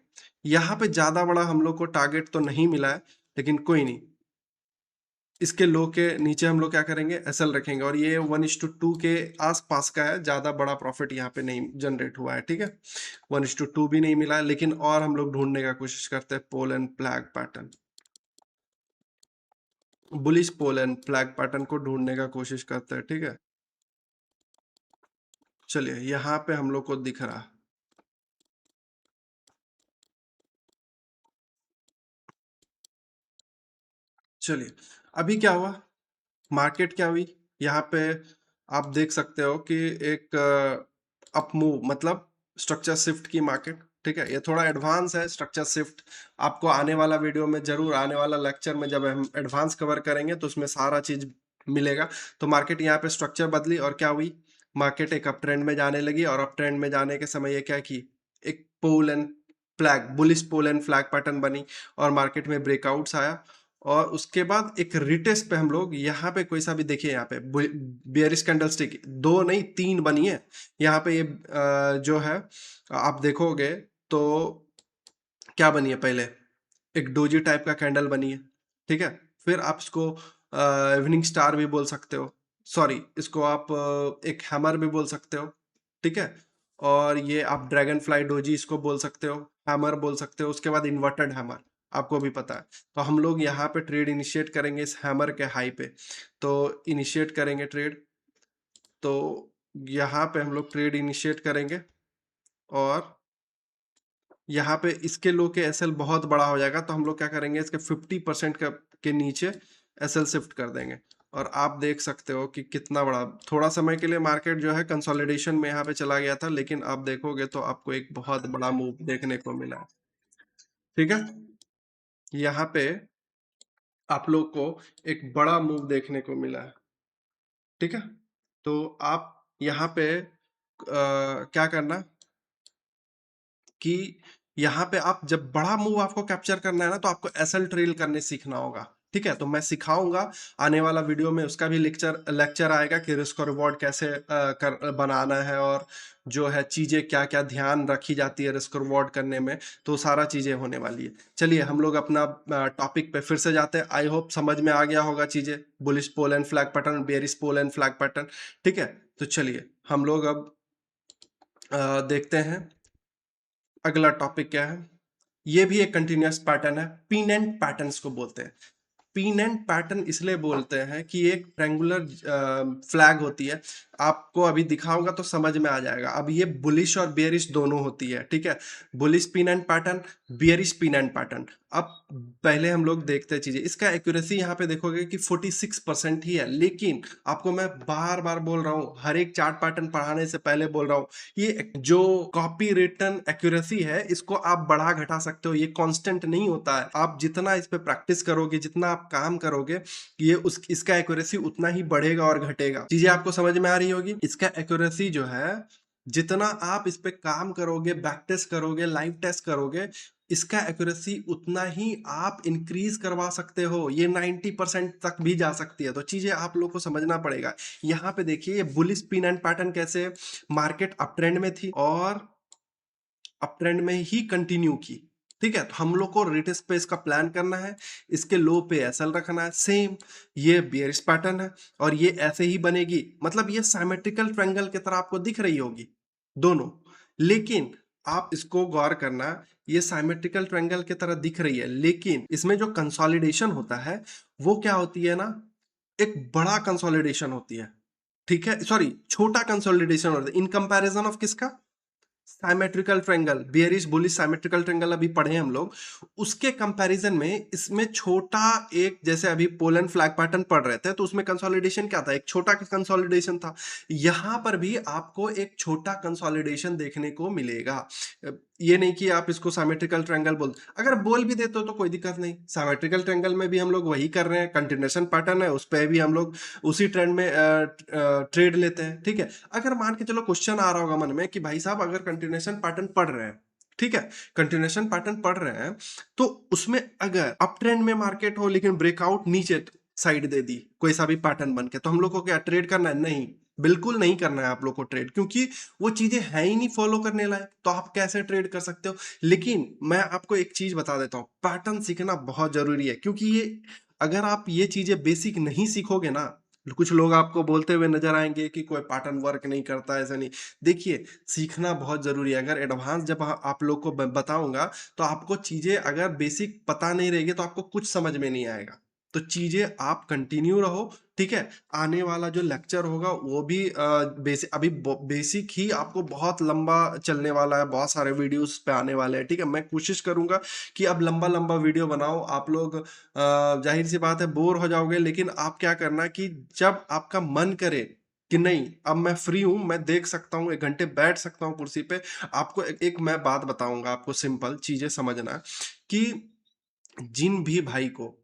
Speaker 1: यहाँ पे ज्यादा बड़ा हम लोग को टारगेट तो नहीं मिला है, लेकिन कोई नहीं, इसके लो के नीचे हम लोग क्या करेंगे, एसएल रखेंगे, और ये 1:2 के आसपास का है, ज्यादा बड़ा प्रॉफिट यहाँ पे नहीं जनरेट हुआ है, ठीक है। 1:2 भी नहीं मिला है, लेकिन और हम लोग ढूंढने का कोशिश करते हैं pole and flag pattern, bullish pole and flag pattern को ढूंढने का कोशिश करते हैं, ठीक है। चलिए यहाँ पे हम लोग को दिख रहा, चलिए अभी क्या हुआ, मार्केट क्या हुई, यहाँ पे आप देख सकते हो कि एक अप मूव, मतलब स्ट्रक्चर शिफ्ट की मार्केट, ठीक है। ये थोड़ा एडवांस है स्ट्रक्चर शिफ्ट, आपको आने वाला वीडियो में जरूर, आने वाला लेक्चर में जब हम एडवांस कवर करेंगे तो उसमें सारा चीज मिलेगा। तो मार्केट यहाँ पे स्ट्रक्चर बदली और क्या हुई, मार्केट एक अप ट्रेंड में जाने लगी, और अप ट्रेंड में जाने के समय ये क्या की, एक pole and flag, bullish pole and flag pattern बनी, और मार्केट में ब्रेकआउट्स आया, और उसके बाद एक रिटेस्ट पे हम लोग यहाँ पे कोई सा भी देखिए, यहाँ पे बेयरिश कैंडलस्टिक 2 नहीं 3 बनी है यहाँ पे। ये जो है आप देखोगे तो क्या बनी है, पहले एक डोजी टाइप का कैंडल बनी है, ठीक है। फिर आप इसको इवनिंग स्टार भी बोल सकते हो, सॉरी इसको आप एक हैमर भी बोल सकते हो, ठीक है। और ये आप ड्रैगन फ्लाई डोजी इसको बोल सकते हो, हैमर बोल सकते हो। उसके बाद इन्वर्टेड हैमर आपको भी पता है। तो हम लोग यहाँ पे ट्रेड इनिशिएट करेंगे इस हैमर के हाई पे। तो इनिशिएट करेंगे ट्रेड, तो यहाँ पे हम लोग ट्रेड इनिशिएट करेंगे और यहाँ पे इसके लो के एसएल बहुत बड़ा हो जाएगा, तो हम लोग क्या करेंगे, इसके 50% के नीचे एसएल शिफ्ट कर देंगे। और आप देख सकते हो कि कितना बड़ा, थोड़ा समय के लिए मार्केट जो है कंसोलिडेशन में यहाँ पे चला गया था, लेकिन आप देखोगे तो आपको एक बहुत बड़ा मूव देखने को मिला है, ठीक है। यहाँ पे आप लोग को एक बड़ा मूव देखने को मिला है, ठीक है। तो आप यहाँ पे क्या करना कि यहाँ पे आप जब बड़ा मूव आपको कैप्चर करना है ना, तो आपको एसएल ट्रेल करने सीखना होगा, ठीक है। तो मैं सिखाऊंगा आने वाला वीडियो में, उसका भी लेक्चर आएगा कि रिस्क और रिवॉर्ड कैसे बनाना है, और जो है चीजें क्या क्या ध्यान रखी जाती है रिस्क और रिवॉर्ड करने में, तो सारा चीजें होने वाली है। चलिए हम लोग अपना टॉपिक पे फिर से जाते हैं। आई होप समझ में आ गया होगा चीजें, bullish pole and flag pattern, bearish pole and flag pattern, ठीक है। तो चलिए हम लोग अब देखते हैं अगला टॉपिक क्या है। ये भी एक कंटिन्यूअस पैटर्न है, पीनेंट पैटर्न्स को बोलते हैं। पीनेंट पैटर्न इसलिए बोलते हैं कि एक ट्रायंगुलर फ्लैग होती है, आपको अभी दिखाऊंगा तो समझ में आ जाएगा। अब ये बुलिश और बेयरिश दोनों होती है, ठीक है। Bullish pennant pattern, bearish pennant pattern. अब पहले हम लोग देखते हैं चीजें। इसका एक्यूरेसी यहाँ पे देखोगे कि 46% ही है, लेकिन आपको मैं बार बार बोल रहा हूँ, हर एक चार्ट पैटर्न पढ़ाने से पहले बोल रहा हूँ, ये जो कॉपी रिटन एक्यूरेसी है इसको आप बढ़ा घटा सकते हो, ये कांस्टेंट नहीं होता है। आप जितना इस पे प्रैक्टिस करोगे, जितना आप काम करोगे, ये इसका एक्यूरेसी उतना ही बढ़ेगा और घटेगा। चीजें आपको समझ में आ रही होगी। इसका एक्यूरेसी जो है, जितना आप इस पे काम करोगे, बैक टेस्ट करोगे, लाइव टेस्ट करोगे, इसका एक्यूरेसी उतना ही आप इंक्रीज करवा सकते हो। ये 90% तक भी जा सकती है। तो चीजें आप लोग को समझना पड़ेगा। यहाँ पे देखिए, ये बुलिश पिन एंड पैटर्न कैसे, मार्केट अप ट्रेंड में थी और अप ट्रेंड में ही कंटिन्यू की, ठीक है। तो हम लोग को रिटेस्ट पे इसका प्लान करना है, इसके लो पे एसएल रखना है। सेम ये बेयरिश पैटर्न है और ये ऐसे ही बनेगी, मतलब ये सिमेट्रिकल ट्रायंगल की तरह आपको दिख रही होगी दोनों, लेकिन आप इसको गौर करना, ये सिमेट्रिकल ट्रायंगल की तरह दिख रही है, लेकिन इसमें जो कंसोलिडेशन होता है वो क्या होती है ना, एक बड़ा कंसोलिडेशन होती है, ठीक है। सॉरी, छोटा कंसोलिडेशन होता है इन कंपैरिजन ऑफ किसका, symmetrical triangle, bearish bullish symmetrical triangle अभी पढ़े हम लोग, उसके कंपैरिजन में इसमें छोटा एक, जैसे अभी पोलन फ्लैग पैटर्न पढ़ रहे थे तो उसमें कंसोलिडेशन क्या था, एक छोटा कंसोलिडेशन था। यहां पर भी आपको एक छोटा कंसोलिडेशन देखने को मिलेगा। ये नहीं कि आप इसको साइमेट्रिकल ट्रायंगल बोल, अगर बोल भी देते हो तो कोई दिक्कत नहीं। साइमेट्रिकल ट्रायंगल में भी हम लोग वही कर रहे हैं, कंटिन्यूएशन पैटर्न है, उस पर भी हम लोग उसी ट्रेंड में ट्रेड लेते हैं, ठीक है। अगर मान के चलो क्वेश्चन आ रहा होगा मन में कि भाई साहब अगर कंटिन्यूएशन पैटर्न पढ़ रहे हैं, ठीक है, कंटिन्यूएशन पैटर्न पढ़ रहे हैं, तो उसमें अगर अप ट्रेंड में मार्केट हो लेकिन ब्रेकआउट नीचे साइड दे दी कोई सा भी पैटर्न बन के, तो हम लोग को क्या ट्रेड करना है? नहीं, बिल्कुल नहीं करना है आप लोग को ट्रेड, क्योंकि वो चीजें है ही नहीं फॉलो करने लायक, तो आप कैसे ट्रेड कर सकते हो। लेकिन मैं आपको एक चीज बता देता हूँ, पैटर्न सीखना बहुत जरूरी है, क्योंकि ये अगर आप ये चीजें बेसिक नहीं सीखोगे ना, कुछ लोग आपको बोलते हुए नजर आएंगे कि कोई पैटर्न वर्क नहीं करता, ऐसा नहीं। देखिए, सीखना बहुत जरूरी है। अगर एडवांस जब आप लोग को बताऊंगा, तो आपको चीजें अगर बेसिक पता नहीं रहेगी तो आपको कुछ समझ में नहीं आएगा। तो चीजें आप कंटिन्यू रहो, ठीक है। आने वाला जो लेक्चर होगा वो भी बेसिक, अभी बेसिक ही आपको बहुत लंबा चलने वाला है, बहुत सारे वीडियोस पे आने वाले हैं, ठीक है। मैं कोशिश करूंगा कि अब लंबा लंबा वीडियो बनाओ। आप लोग जाहिर सी बात है बोर हो जाओगे, लेकिन आप क्या करना कि जब आपका मन करे कि नहीं अब मैं फ्री हूं, मैं देख सकता हूँ, 1 घंटे बैठ सकता हूँ कुर्सी पे, आपको एक मैं बात बताऊंगा, आपको सिंपल चीजें समझना कि जिन भी भाई को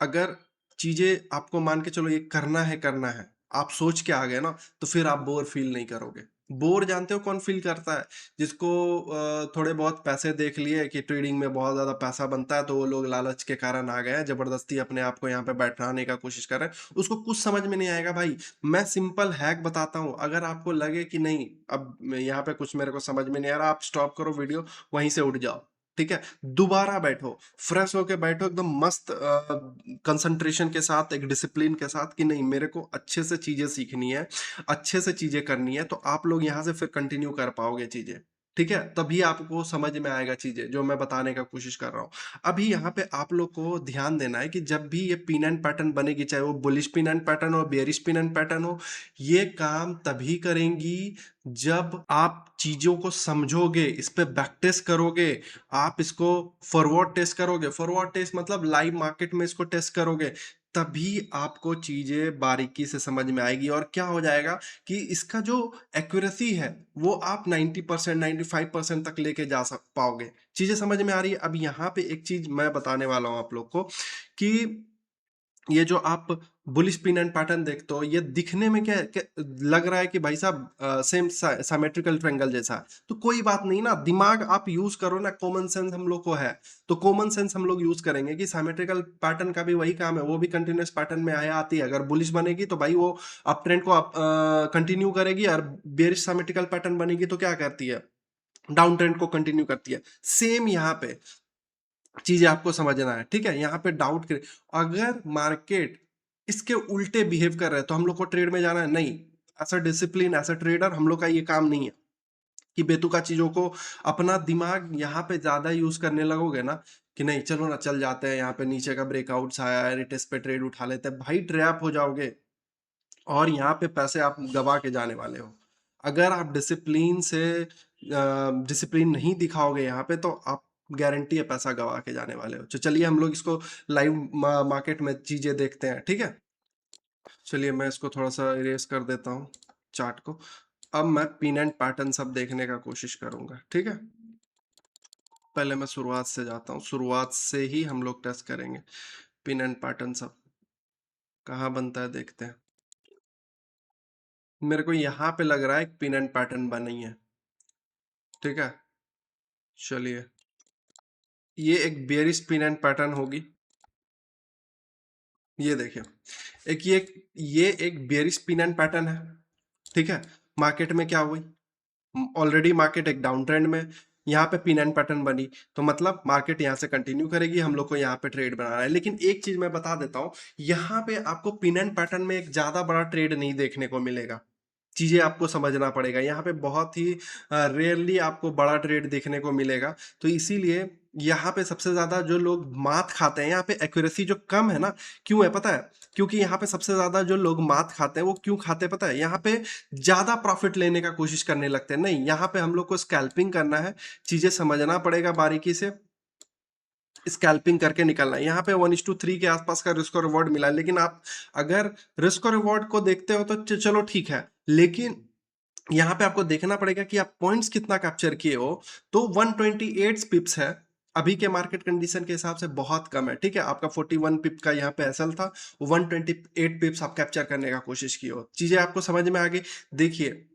Speaker 1: अगर चीजें आपको मान के चलो ये करना है, आप सोच के आ गए ना, तो फिर आप बोर फील नहीं करोगे। बोर जानते हो कौन फील करता है? जिसको थोड़े बहुत पैसे देख लिए कि ट्रेडिंग में बहुत ज़्यादा पैसा बनता है, तो वो लोग लालच के कारण आ गए हैं, ज़बरदस्ती अपने आप को यहाँ पे बैठाने का कोशिश कर रहे हैं। उसको कुछ समझ में नहीं आएगा भाई। मैं सिंपल हैक बताता हूँ, अगर आपको लगे कि नहीं, अब यहाँ पे कुछ मेरे को समझ में नहीं आ रहा, आप स्टॉप करो वीडियो, वहीं से उठ जाओ, ठीक है? दोबारा बैठो, फ्रेश होके बैठो एकदम मस्त कंसंट्रेशन के साथ, एक डिसिप्लिन के साथ कि नहीं मेरे को अच्छे से चीज़ें सीखनी है, अच्छे से चीजें करनी है, तो आप लोग यहाँ से फिर कंटिन्यू कर पाओगे चीजें, ठीक है? तभी आपको समझ में आएगा चीजें जो मैं बताने का कोशिश कर रहा हूँ। अभी यहाँ पे आप लोग को ध्यान देना है कि जब भी ये पिन एंड पैटर्न बनेगी, चाहे वो बुलिश पिन एंड पैटर्न हो, बेयरिश पिन एंड पैटर्न हो, ये काम तभी करेंगी जब आप चीजों को समझोगे, इस पे बैक टेस्ट करोगे, आप इसको फॉरवर्ड टेस्ट करोगे। फॉरवर्ड टेस्ट मतलब लाइव मार्केट में इसको टेस्ट करोगे, तभी आपको चीजें बारीकी से समझ में आएगी। और क्या हो जाएगा कि इसका जो एक्यूरेसी है वो आप 90% 95% तक लेके जा सक पाओगे। चीजें समझ में आ रही है? अब यहाँ पे एक चीज मैं बताने वाला हूँ आप लोग को कि ये जो आप बुलिश पिन एंड पैटर्न देखते हो, ये दिखने में क्या लग रहा है कि भाई साहब सेम सिमेट्रिकल ट्रायंगल जैसा है। तो कोई बात नहीं ना, दिमाग आप यूज करो ना, कॉमन सेंस हम लोग को है, तो कॉमन सेंस हम लोग यूज करेंगे कि सिमेट्रिकल पैटर्न का भी वही काम है, वो भी कंटिन्यूअस पैटर्न में आया आती है। अगर बुलिश बनेगी तो भाई वो अप ट्रेंड को कंटिन्यू करेगी, और बेरिश सिमेट्रिकल पैटर्न बनेगी तो क्या करती है, डाउन ट्रेंड को कंटिन्यू करती है। सेम यहाँ पे चीजें आपको समझना है, ठीक है? यहाँ पे डाउट करे, अगर मार्केट इसके उल्टे बिहेव कर रहा है तो हम लोग को ट्रेड में जाना है नहीं। ऐसा डिसिप्लिन, ऐसा ट्रेडर हम लोग का ये काम नहीं है कि बेतुका चीजों को, अपना दिमाग यहाँ पे ज्यादा यूज करने लगोगे ना कि नहीं चलो ना चल जाते हैं, यहाँ पे नीचे का ब्रेकआउट्स आया है, रिटेस्ट पे ट्रेड उठा लेते हैं, भाई ट्रैप हो जाओगे और यहाँ पे पैसे आप गवा के जाने वाले हो। अगर आप डिसिप्लिन से डिसिप्लिन नहीं दिखाओगे यहाँ पे, तो आप गारंटी है पैसा गवा के जाने वाले हो। तो चलिए हम लोग इसको लाइव मार्केट में चीजें देखते हैं, ठीक है? चलिए मैं इसको थोड़ा सा इरेज कर देता हूँ चार्ट को। अब मैं पिन एंड पैटर्न सब देखने का कोशिश करूंगा, ठीक है? पहले मैं शुरुआत से जाता हूँ, शुरुआत से ही हम लोग टेस्ट करेंगे। पिन एंड पैटर्न सब कहाँ बनता है देखते हैं। मेरे को यहाँ पे लग रहा है एक पिन एंड पैटर्न बनी है, ठीक है? चलिए, ये एक बेयरिश पिन एंड पैटर्न होगी। ये देखिए, ये एक बेयरिश पिन एंड पैटर्न है, ठीक है? मार्केट में क्या हुई, ऑलरेडी मार्केट एक डाउन ट्रेंड में, यहाँ पे पिन एंड पैटर्न बनी, तो मतलब मार्केट यहाँ से कंटिन्यू करेगी, हम लोग को यहाँ पे ट्रेड बनाना है। लेकिन एक चीज मैं बता देता हूँ, यहाँ पे आपको पिन एंड पैटर्न में एक ज्यादा बड़ा ट्रेड नहीं देखने को मिलेगा। चीजें आपको समझना पड़ेगा, यहाँ पे बहुत ही रेयरली आपको बड़ा ट्रेड देखने को मिलेगा। तो इसीलिए यहाँ पे सबसे ज्यादा जो लोग मात खाते हैं, यहाँ पे एक्यूरेसी जो कम है ना, क्यों है पता है? क्योंकि यहाँ पे सबसे ज्यादा जो लोग मात खाते हैं वो क्यों खाते हैं पता है? यहाँ पे ज्यादा प्रॉफिट लेने का कोशिश करने लगते हैं। नहीं, यहाँ पे हम लोग को स्कैल्पिंग करना है, चीजें समझना पड़ेगा बारीकी से, स्कैल्पिंग करके निकलना है। यहाँ पे 1:3 के आसपास का रिस्क और रिवॉर्ड मिला है, लेकिन आप अगर रिस्क और रिवॉर्ड को देखते हो तो चलो ठीक है, लेकिन यहाँ पे आपको देखना पड़ेगा कि आप पॉइंट्स कितना कैप्चर किए हो। तो 128 पिप्स है, अभी के मार्केट कंडीशन के हिसाब से बहुत कम है, ठीक है? आपका 41 पिप का यहाँ पे एसएल था, 128 पिप्स आप कैप्चर करने का कोशिश किए हो। चीजें आपको समझ में आ गई? देखिए,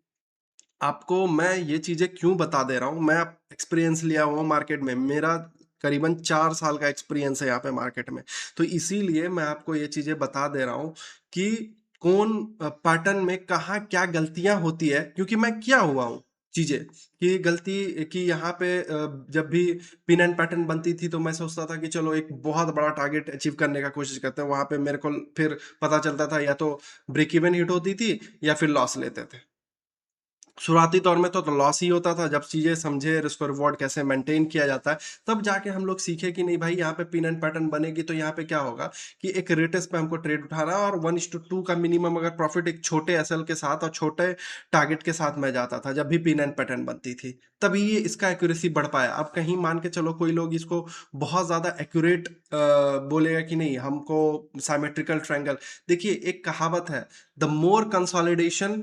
Speaker 1: आपको मैं ये चीजें क्यों बता दे रहा हूँ, मैं एक्सपीरियंस लिया हुआ मार्केट में, मेरा करीबन 4 साल का एक्सपीरियंस है यहाँ पे मार्केट में। तो इसीलिए मैं आपको ये चीजें बता दे रहा हूँ कि कौन पैटर्न में कहाँ क्या गलतियां होती है, क्योंकि मैं किया हुआ हूँ चीजें कि गलती कि यहाँ पे जब भी पिन एंड पैटर्न बनती थी तो मैं सोचता था कि चलो एक बहुत बड़ा टारगेट अचीव करने का कोशिश करते हैं, वहां पे मेरे को फिर पता चलता था या तो ब्रेक इवन हिट होती थी या फिर लॉस लेते थे। शुरुआती दौर में तो लॉस ही होता था। जब चीजें समझे रिस्क और रिवॉर्ड कैसे मेंटेन किया जाता है, तब जाके हम लोग सीखे कि नहीं भाई यहाँ पे पिन एंड पैटर्न बनेगी तो यहाँ पे क्या होगा कि एक रेटेस पे हमको ट्रेड उठाना है, और 1:2 का मिनिमम अगर प्रॉफिट एक छोटे एसएल के साथ और छोटे टारगेट के साथ मैं जाता था जब भी पिन एंड पैटर्न बनती थी, तभी ये इसका एक्यूरेसी बढ़ पाया। अब कहीं मान के चलो कोई लोग इसको बहुत ज्यादा एक्यूरेट बोलेगा कि नहीं हमको साइमेट्रिकल ट्रायंगल। देखिए, एक कहावत है, the more consolidation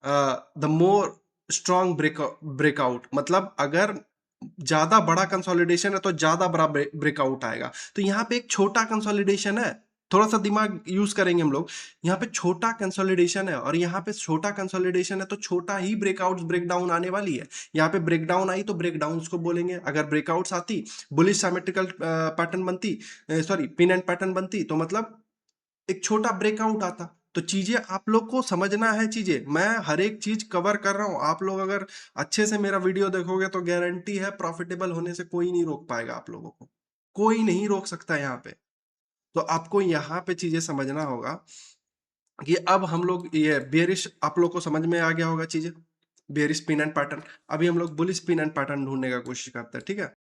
Speaker 1: the more strong breakout, मतलब अगर ज्यादा बड़ा कंसोलिडेशन है तो ज्यादा बड़ा ब्रेकआउट आएगा। तो यहाँ पे एक छोटा कंसोलिडेशन है, थोड़ा सा दिमाग यूज करेंगे हम लोग। यहाँ पे छोटा कंसोलिडेशन है और यहाँ पे छोटा कंसोलिडेशन है, तो छोटा ही ब्रेकआउट्स ब्रेकडाउन आने वाली है। यहाँ पे ब्रेकडाउन आई तो ब्रेकडाउन्स को बोलेंगे, अगर ब्रेकआउट्स आती, बुलिश सिमेट्रिकल पैटर्न बनती, सॉरी पिन एंड पैटर्न बनती, तो मतलब एक छोटा ब्रेकआउट आता। तो चीजें आप लोग को समझना है, चीजें मैं हर एक चीज कवर कर रहा हूं। आप लोग अगर अच्छे से मेरा वीडियो देखोगे तो गारंटी है प्रॉफिटेबल होने से कोई नहीं रोक पाएगा आप लोगों को, कोई नहीं रोक सकता यहाँ पे। तो आपको यहाँ पे चीजें समझना होगा कि अब हम लोग ये बेयरिश, आप लोग को समझ में आ गया होगा चीजें, बेयरिश पिन एंड पैटर्न। अभी हम लोग बुलिश पिन एंड पैटर्न ढूंढने का कोशिश करते हैं, ठीक है।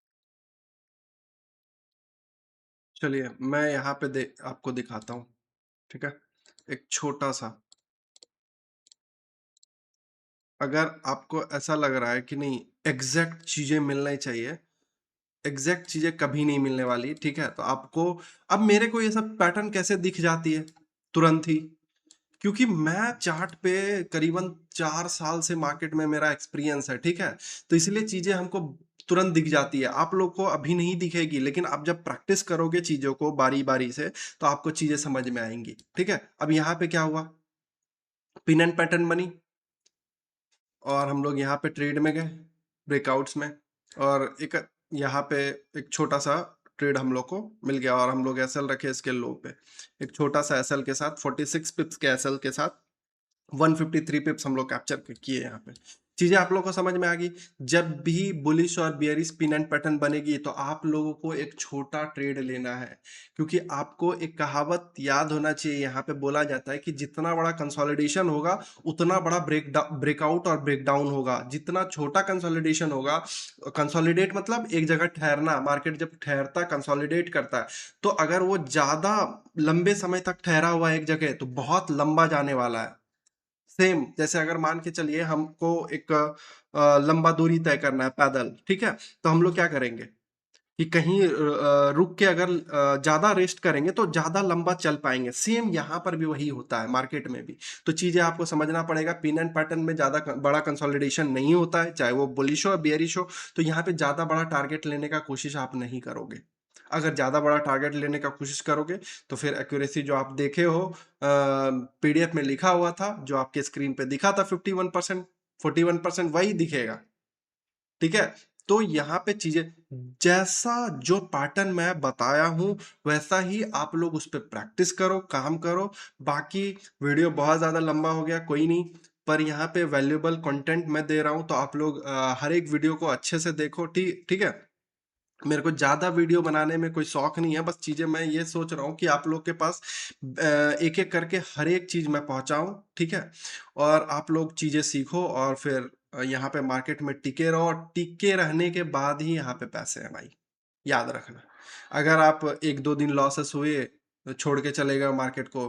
Speaker 1: चलिए मैं यहाँ पे आपको दिखाता हूँ, ठीक है। एक छोटा सा, अगर आपको ऐसा लग रहा है कि नहीं एग्जैक्ट चीजें मिलनी चाहिए, एग्जैक्ट चीजें कभी नहीं मिलने वाली, ठीक है, तो आपको, अब मेरे को ये सब पैटर्न कैसे दिख जाती है तुरंत ही, क्योंकि मैं चार्ट पे करीबन 4 साल से मार्केट में मेरा एक्सपीरियंस है, ठीक है। तो इसलिए चीजें हमको तुरंत दिख जाती है, आप लोग को अभी नहीं दिखेगी, लेकिन आप जब प्रैक्टिस करोगे चीजों को बारी बारी से तो आपको चीजें समझ में आएंगी, ठीक है। अब यहाँ पे क्या हुआ, पिन एंड पैटर्न बनी और हम लोग यहाँ पे ट्रेड में गए ब्रेकआउट्स में, और एक यहाँ पे एक छोटा सा ट्रेड हम लोग को मिल गया और हम लोग एसएल रखे इसके लो पे, एक छोटा सा एसएल के साथ 46 पिप्स के एसएल के साथ 153 पिप्स हम लोग कैप्चर किए यहाँ पे। चीजें आप लोगों को समझ में आ गई। जब भी बुलिश और बियरिश पिन एंड पैटर्न बनेगी तो आप लोगों को एक छोटा ट्रेड लेना है, क्योंकि आपको एक कहावत याद होना चाहिए। यहाँ पे बोला जाता है कि जितना बड़ा कंसोलिडेशन होगा उतना बड़ा ब्रेकआउट और ब्रेकडाउन होगा। जितना छोटा कंसोलिडेशन होगा, कंसोलिडेट मतलब एक जगह ठहरना, मार्केट जब ठहरता कंसोलिडेट करता है, तो अगर वो ज्यादा लंबे समय तक ठहरा हुआ है एक जगह तो बहुत लंबा जाने वाला है। सेम जैसे अगर मान के चलिए हमको एक लंबा दूरी तय करना है पैदल, ठीक है, तो हम लोग क्या करेंगे कि कहीं रुक के अगर ज्यादा रेस्ट करेंगे तो ज्यादा लंबा चल पाएंगे। सेम यहाँ पर भी वही होता है मार्केट में भी। तो चीजें आपको समझना पड़ेगा, पिन एंड पैटर्न में ज्यादा बड़ा कंसोलिडेशन नहीं होता है, चाहे वो बुलिश हो बियरिश हो। तो यहाँ पे ज्यादा बड़ा टारगेट लेने का कोशिश आप नहीं करोगे। अगर ज्यादा बड़ा टारगेट लेने का कोशिश करोगे तो फिर एक्यूरेसी जो आप देखे हो पीडीएफ में लिखा हुआ था, जो आपके स्क्रीन पे दिखा था 51%, 41% वही दिखेगा, ठीक है। तो यहाँ पे चीजें, जैसा जो पैटर्न मैं बताया हूं वैसा ही आप लोग उस पर प्रैक्टिस करो, काम करो। बाकी वीडियो बहुत ज्यादा लंबा हो गया, कोई नहीं, पर यहाँ पे वैल्यूएबल कंटेंट मैं दे रहा हूं, तो आप लोग हर एक वीडियो को अच्छे से देखो, ठीक ठीक है। मेरे को ज्यादा वीडियो बनाने में कोई शौक नहीं है, बस चीजें मैं ये सोच रहा हूँ कि आप लोग के पास एक एक करके हर एक चीज मैं पहुंचाऊं, ठीक है। और आप लोग चीजें सीखो और फिर यहाँ पे मार्केट में टिके रहो, और टिके रहने के बाद ही यहाँ पे पैसे हैं भाई, याद रखना। अगर आप एक दो दिन लॉसेस हुए तो छोड़ के चले गए मार्केट को,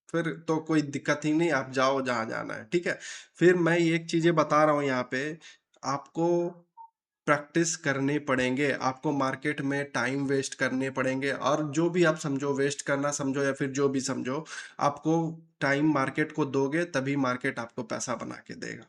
Speaker 1: फिर तो कोई दिक्कत ही नहीं, आप जाओ जहां जाना है, ठीक है। फिर मैं एक चीजें बता रहा हूँ यहाँ पे, आपको प्रैक्टिस करने पड़ेंगे, आपको मार्केट में टाइम वेस्ट करने पड़ेंगे, और जो भी आप समझो, वेस्ट करना समझो या फिर जो भी समझो, आपको टाइम मार्केट को दोगे तभी मार्केट आपको पैसा बना के देगा,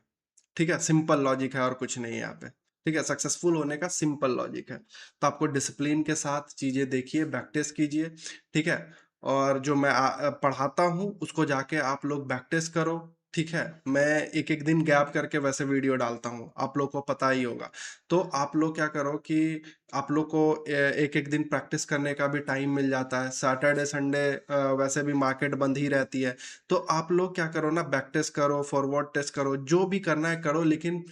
Speaker 1: ठीक है। सिंपल लॉजिक है और कुछ नहीं है यहाँ पे, ठीक है। सक्सेसफुल होने का सिंपल लॉजिक है। तो आपको डिसिप्लिन के साथ चीजें देखिए, प्रैक्टिस कीजिए, ठीक है। और जो मैं पढ़ाता हूँ उसको जाके आप लोग प्रैक्टिस करो, ठीक है। मैं एक एक दिन गैप करके वैसे वीडियो डालता हूँ, आप लोग को पता ही होगा। तो आप लोग क्या करो कि आप लोग को एक एक दिन प्रैक्टिस करने का भी टाइम मिल जाता है। सैटरडे संडे वैसे भी मार्केट बंद ही रहती है, तो आप लोग क्या करो ना, बैक टेस्ट करो, फॉरवर्ड टेस्ट करो, जो भी करना है करो। लेकिन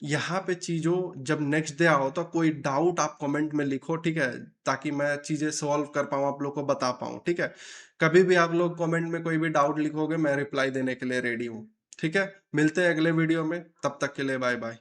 Speaker 1: यहाँ पे चीजों जब नेक्स्ट डे आओ तो कोई डाउट आप कमेंट में लिखो, ठीक है, ताकि मैं चीजें सॉल्व कर पाऊँ, आप लोग को बता पाऊँ, ठीक है। कभी भी आप लोग कमेंट में कोई भी डाउट लिखोगे, मैं रिप्लाई देने के लिए रेडी हूँ, ठीक है। मिलते हैं अगले वीडियो में, तब तक के लिए बाय बाय।